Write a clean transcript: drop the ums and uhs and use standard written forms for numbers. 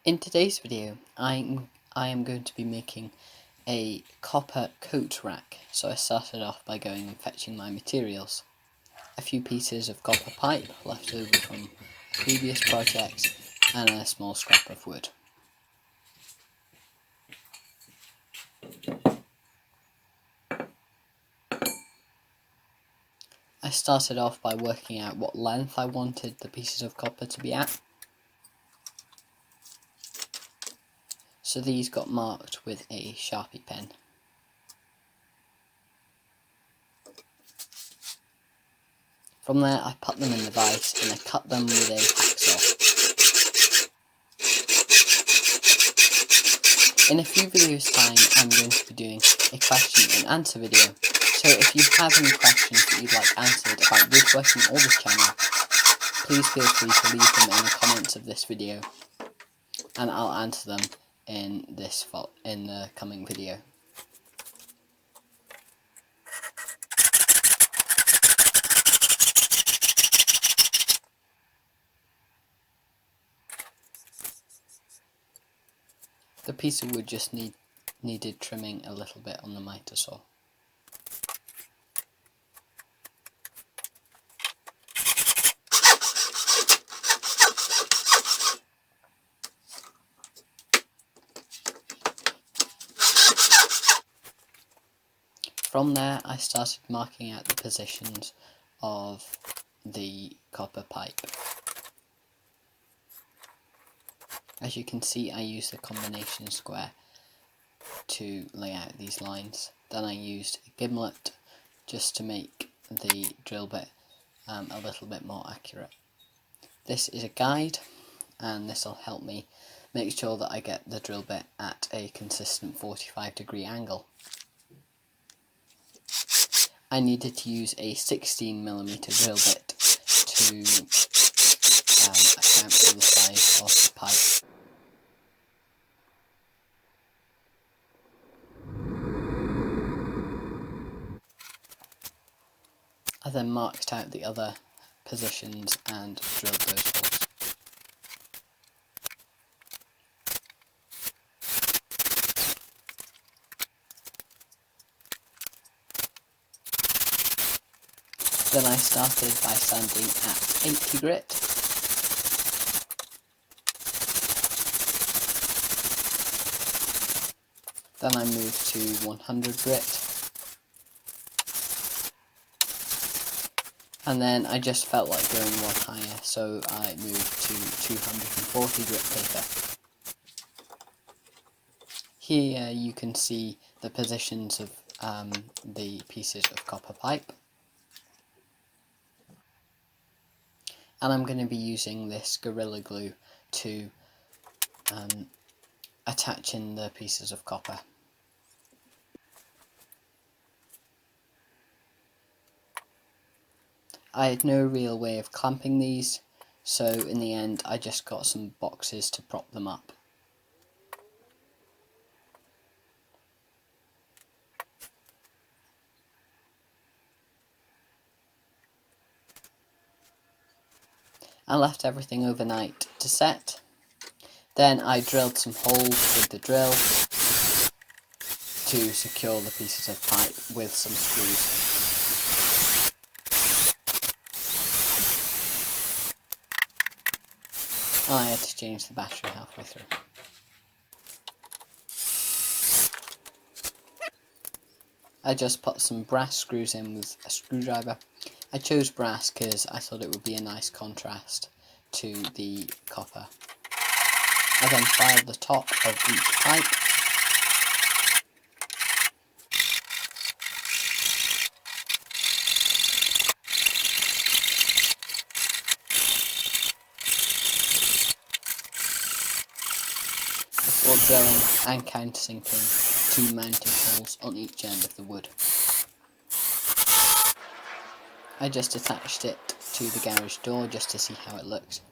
In today's video, I am going to be making a copper coat rack. So I started off by going and fetching my materials. A few pieces of copper pipe left over from previous projects and a small scrap of wood. I started off by working out what length I wanted the pieces of copper to be at. So these got marked with a Sharpie pen. From there I put them in the vise and I cut them with a hacksaw. In a few videos time I'm going to be doing a question and answer video, so if you have any questions that you'd like answered about woodworking or this channel, please feel free to leave them in the comments of this video and I'll answer them in the coming video. The piece of wood just needed trimming a little bit on the miter saw. From there I started marking out the positions of the copper pipe. As you can see, I used the combination square to lay out these lines. Then I used a gimlet just to make the drill bit a little bit more accurate. This is a guide and this will help me make sure that I get the drill bit at a consistent 45-degree angle. I needed to use a 16mm drill bit to account for the size of the pipe. I then marked out the other positions and drilled those holes. Then I started by sanding at 80 grit. Then I moved to 100 grit. And then I just felt like going one higher, so I moved to 240 grit paper. Here you can see the positions of the pieces of copper pipe. And I'm going to be using this Gorilla Glue to attach in the pieces of copper. I had no real way of clamping these, so in the end I just got some boxes to prop them up. I left everything overnight to set. Then I drilled some holes with the drill to secure the pieces of pipe with some screws. I had to change the battery halfway through. I just put some brass screws in with a screwdriver. I chose brass because I thought it would be a nice contrast to the copper. I then filed the top of each pipe. Before drilling and countersinking 2 mounting holes on each end of the wood. I just attached it to the garage door just to see how it looked.